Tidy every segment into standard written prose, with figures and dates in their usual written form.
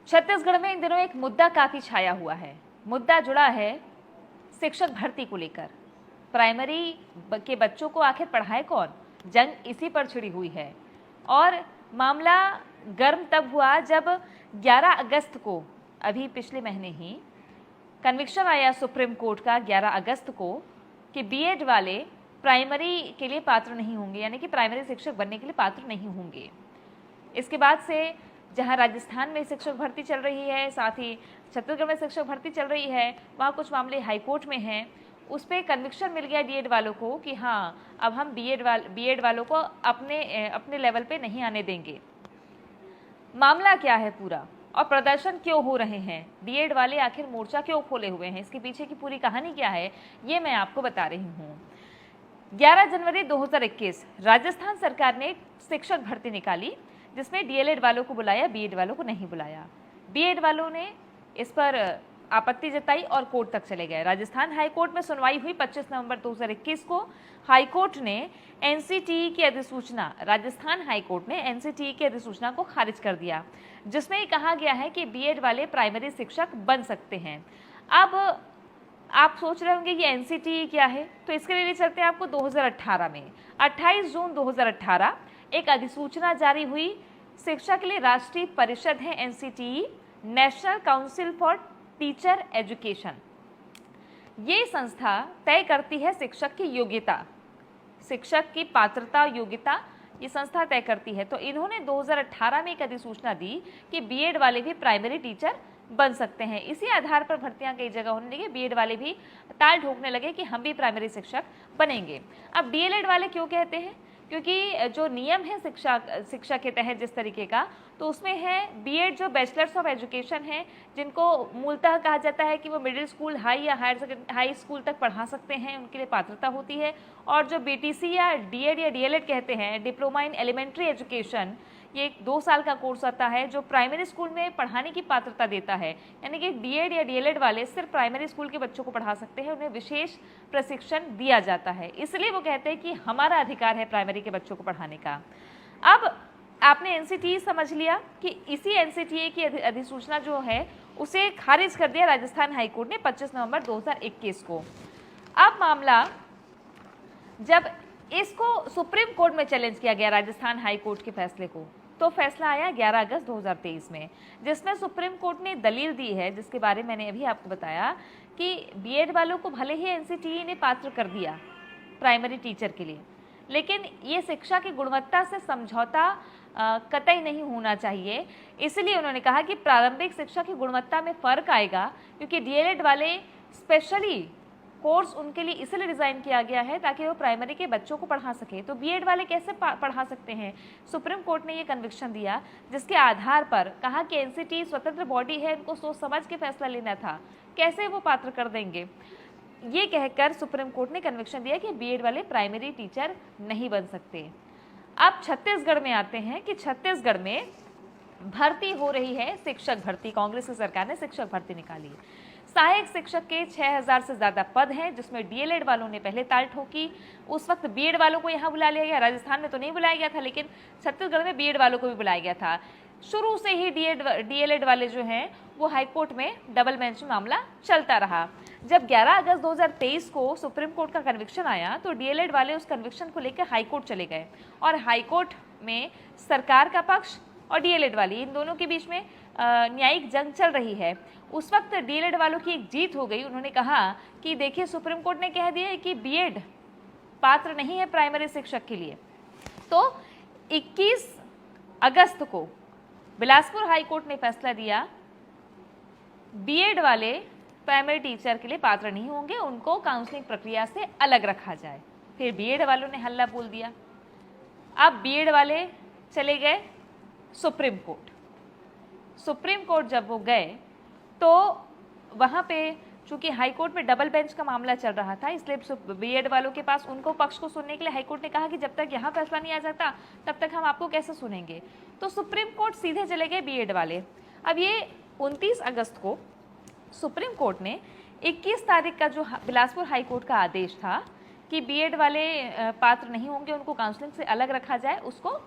छत्तीसगढ़ में इन दिनों एक मुद्दा काफी छाया हुआ है। मुद्दा जुड़ा है शिक्षक भर्ती को लेकर। प्राइमरी के बच्चों को आखिर पढ़ाए कौन, जंग इसी पर छिड़ी हुई है। और मामला गर्म तब हुआ जब 11 अगस्त को, अभी पिछले महीने ही, कन्विक्शन आया सुप्रीम कोर्ट का 11 अगस्त को कि बीएड वाले प्राइमरी के लिए पात्र नहीं होंगे, यानी कि प्राइमरी शिक्षक बनने के लिए पात्र नहीं होंगे। इसके बाद से जहां राजस्थान में शिक्षक भर्ती चल रही है, साथ ही छत्तीसगढ़ में शिक्षक भर्ती चल रही है, वहाँ कुछ मामले हाईकोर्ट में हैं। उस पर कन्विक्शन मिल गया डीएड वालों को कि हाँ, अब हम बीएड वालों को अपने लेवल पे नहीं आने देंगे। मामला क्या है पूरा और प्रदर्शन क्यों हो रहे हैं, डीएड वाले आखिर मोर्चा क्यों खोले हुए हैं, इसके पीछे की पूरी कहानी क्या है, ये मैं आपको बता रही हूँ। 11 जनवरी 2021 राजस्थान सरकार ने शिक्षक भर्ती निकाली, जिसमें डीएलएड वालों को बुलाया, बीएड वालों को नहीं बुलाया। बीएड वालों ने इस पर आपत्ति जताई और कोर्ट तक चले गए। राजस्थान हाईकोर्ट में सुनवाई हुई 25 नवंबर 2021 को। हाईकोर्ट ने एनसीटीई की अधिसूचना, राजस्थान हाईकोर्ट ने एनसीटीई की अधिसूचना को खारिज कर दिया, जिसमें ये कहा गया है कि बीएड वाले प्राइमरी शिक्षक बन सकते हैं। अब आप सोच रहे होंगे कि एनसीटीई क्या है, तो इसके लिए चलते हैं आपको 2018 में। 28 जून 2018 एक अधिसूचना जारी हुई। शिक्षा के लिए राष्ट्रीय परिषद है NCTE, national council for teacher education. ये संस्था तय करती है शिक्षक की योग्यता, शिक्षक की पात्रता योग्यता, ये संस्था तय करती है। तो इन्होंने 2018 में एक अधिसूचना दी कि बीएड वाले भी प्राइमरी टीचर बन सकते हैं। इसी आधार पर भर्तियां कई जगह होने लगी, बीएड वाले भी ताल ठोकने लगे कि हम भी प्राइमरी शिक्षक बनेंगे। अब डीएलएड वाले क्यों कहते हैं, क्योंकि जो नियम है शिक्षा के तहत जिस तरीके का, तो उसमें है बीएड जो बैचलर्स ऑफ एजुकेशन है, जिनको मूलतः कहा जाता है कि वो मिडिल स्कूल, हाई या हाई स्कूल तक पढ़ा सकते हैं, उनके लिए पात्रता होती है। और जो बीटीसी या डीएड या डीएलएड कहते हैं, डिप्लोमा इन एलिमेंट्री एजुकेशन, ये एक 2 साल का कोर्स आता है जो प्राइमरी स्कूल में पढ़ाने की पात्रता देता है। यानी कि डीएड या डीएलएड वाले सिर्फ प्राइमरी स्कूल के बच्चों को पढ़ा सकते हैं, उन्हें विशेष प्रशिक्षण दिया जाता है। इसलिए वो कहते हैं कि हमारा अधिकार है प्राइमरी के बच्चों को पढ़ाने का। अब आपने एनसीटीई समझ लिया कि इसी एनसीटीई की अधिसूचना जो है उसे खारिज कर दिया राजस्थान हाईकोर्ट ने 25 नवंबर 2021 को। अब मामला जब इसको सुप्रीम कोर्ट में चैलेंज किया गया राजस्थान हाईकोर्ट के फैसले को, तो फैसला आया 11 अगस्त 2023 में, जिसमें सुप्रीम कोर्ट ने दलील दी है, जिसके बारे में मैंने अभी आपको बताया कि बीएड वालों को भले ही एनसीटीई ने पात्र कर दिया प्राइमरी टीचर के लिए, लेकिन ये शिक्षा की गुणवत्ता से समझौता कतई नहीं होना चाहिए। इसलिए उन्होंने कहा कि प्रारंभिक शिक्षा की गुणवत्ता में फर्क आएगा, क्योंकि डीएलएड वाले स्पेशली कोर्स उनके लिए इसलिए डिज़ाइन किया गया है ताकि वो प्राइमरी के बच्चों को पढ़ा सके। तो बीएड वाले कैसे पढ़ा सकते हैं? सुप्रीम कोर्ट ने ये कन्विक्शन दिया, जिसके आधार पर कहा कि एनसीटीई स्वतंत्र बॉडी है, इनको सोच समझ के फैसला लेना था, कैसे वो पात्र कर देंगे। ये कहकर सुप्रीम कोर्ट ने कन्विक्शन दिया कि बीएड वाले प्राइमरी टीचर नहीं बन सकते। अब छत्तीसगढ़ में आते हैं कि छत्तीसगढ़ में भर्ती हो रही है शिक्षक भर्ती। कांग्रेस की सरकार ने शिक्षक भर्ती निकाली। सहायक शिक्षक के 6000 से ज़्यादा पद हैं, जिसमें डीएलएड वालों ने पहले ताल ठोकी। उस वक्त बीएड वालों को यहाँ बुला लिया गया। राजस्थान में तो नहीं बुलाया गया था, लेकिन छत्तीसगढ़ में बीएड वालों को भी बुलाया गया था। शुरू से ही डीएलएड वाले जो हैं वो हाईकोर्ट में डबल बेंच में मामला चलता रहा। जब 11 अगस्त 2023 को सुप्रीम कोर्ट का कन्विक्शन आया, तो डीएलएड वाले उस कन्विक्शन को लेकर हाईकोर्ट चले गए और हाईकोर्ट में सरकार का पक्ष और डीएलएड वाली, इन दोनों के बीच में न्यायिक जंग चल रही है। उस वक्त डीएलएड वालों की एक जीत हो गई। उन्होंने कहा कि देखिए, सुप्रीम कोर्ट ने कह दिया है कि बीएड पात्र नहीं है प्राइमरी शिक्षक के लिए। तो 21 अगस्त को बिलासपुर हाईकोर्ट ने फैसला दिया, बीएड वाले प्राइमरी टीचर के लिए पात्र नहीं होंगे, उनको काउंसलिंग प्रक्रिया से अलग रखा जाए। फिर बीएड वालों ने हल्ला बोल दिया। अब बीएड वाले चले गए सुप्रीम कोर्ट। सुप्रीम कोर्ट जब वो गए तो वहाँ पे चूंकि हाईकोर्ट में डबल बेंच का मामला चल रहा था, इसलिए बीएड वालों के पास उनको पक्ष को सुनने के लिए हाईकोर्ट ने कहा कि जब तक यहाँ फैसला नहीं आ जाता तब तक हम आपको कैसे सुनेंगे। तो सुप्रीम कोर्ट सीधे चले गए बीएड वाले। अब ये 29 अगस्त को सुप्रीम कोर्ट ने 21 तारीख का जो बिलासपुर हाईकोर्ट का आदेश था कि बीएड वाले पात्र नहीं होंगे, उनको काउंसलिंग से अलग रखा जाए, उसको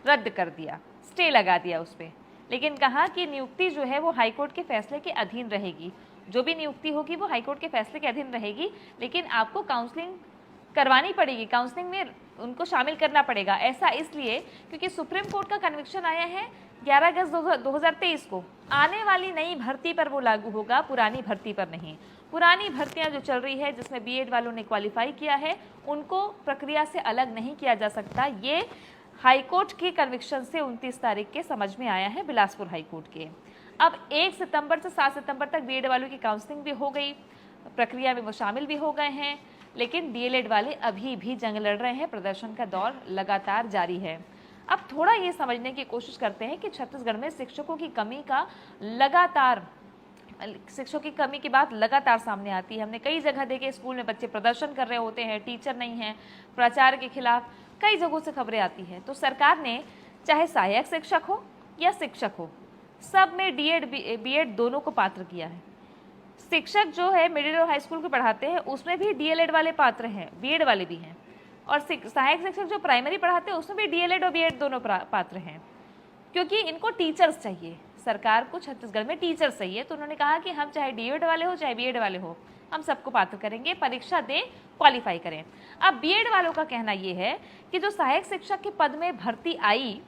रद्द कर दिया, स्टे लगा दिया उस पर। लेकिन कहा कि नियुक्ति जो है वो हाईकोर्ट के फैसले के अधीन रहेगी। जो भी नियुक्ति होगी वो हाईकोर्ट के फैसले के अधीन रहेगी, लेकिन आपको काउंसलिंग करवानी पड़ेगी, काउंसलिंग में उनको शामिल करना पड़ेगा। ऐसा इसलिए क्योंकि सुप्रीम कोर्ट का कन्विक्शन आया है 11 अगस्त 2023 को। आने वाली नई भर्ती पर वो लागू होगा, पुरानी भर्ती पर नहीं। पुरानी भर्तियां जो चल रही है जिसमें बीएड वालों ने क्वालिफाई किया है, उनको प्रक्रिया से अलग नहीं किया जा सकता। ये हाईकोर्ट के कन्विक्शन से 29 तारीख के समझ में आया है, बिलासपुर हाईकोर्ट के। अब 1 सितंबर से 7 सितंबर तक बीएड वालों की काउंसलिंग भी हो गई, प्रक्रिया में वो शामिल भी हो गए हैं, लेकिन डीएलएड वाले अभी भी जंग लड़ रहे हैं। प्रदर्शन का दौर लगातार जारी है। अब थोड़ा ये समझने की कोशिश करते हैं कि छत्तीसगढ़ में शिक्षकों की कमी की बात लगातार सामने आती है। हमने कई जगह देखे, स्कूल में बच्चे प्रदर्शन कर रहे होते हैं, टीचर नहीं है, प्राचार्य के खिलाफ कई जगहों से खबरें आती हैं। तो सरकार ने चाहे सहायक शिक्षक हो या शिक्षक हो, सब में बीएड दोनों को पात्र किया है। शिक्षक जो है मिडिल और हाई स्कूल को पढ़ाते हैं उसमें भी डीएलएड वाले पात्र हैं, बीएड वाले भी हैं, और सहायक शिक्षक जो प्राइमरी पढ़ाते हैं उसमें भी डीएलएड और बीएड दोनों पात्र हैं, क्योंकि इनको टीचर्स चाहिए। सरकार को छत्तीसगढ़ में टीचर्स चाहिए, तो उन्होंने कहा कि हम चाहे डीएड वाले हो चाहे बीएड वाले हो, हम सबको पात्र करेंगे, परीक्षा दें, क्वालिफाई करें। अब बीएड वालों का कहना ये है कि जो सहायक शिक्षक के पद में भर्ती आई,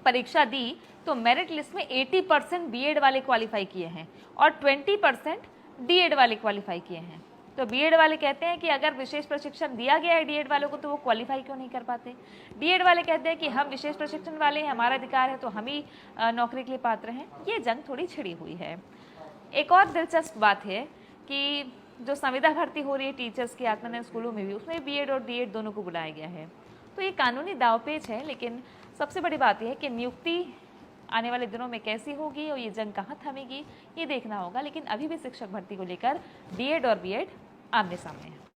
परीक्षा दी, तो मेरिट लिस्ट में 80% बीएड वाले क्वालिफाई किए हैं और 20% डीएड वाले क्वालिफाई किए हैं। तो बीएड वाले कहते हैं कि अगर विशेष प्रशिक्षण दिया गया है डीएड वालों को तो वो क्वालिफाई क्यों नहीं कर पाते। डीएड वाले कहते हैं कि हम विशेष प्रशिक्षण वाले हैं, हमारा अधिकार है, तो हम ही नौकरी के लिए पात्र हैं। ये जंग थोड़ी छिड़ी हुई है। एक और दिलचस्प बात है कि जो संविदा भर्ती हो रही है टीचर्स की आत्मनिर्भर स्कूलों में भी, उसमें बीएड और डीएड दोनों को बुलाया गया है। तो ये कानूनी दावपेच है, लेकिन सबसे बड़ी बात यह है कि नियुक्ति आने वाले दिनों में कैसी होगी और ये जंग कहाँ थमेगी, ये देखना होगा। लेकिन अभी भी शिक्षक भर्ती को लेकर डीएड और बीएड आमने सामने है।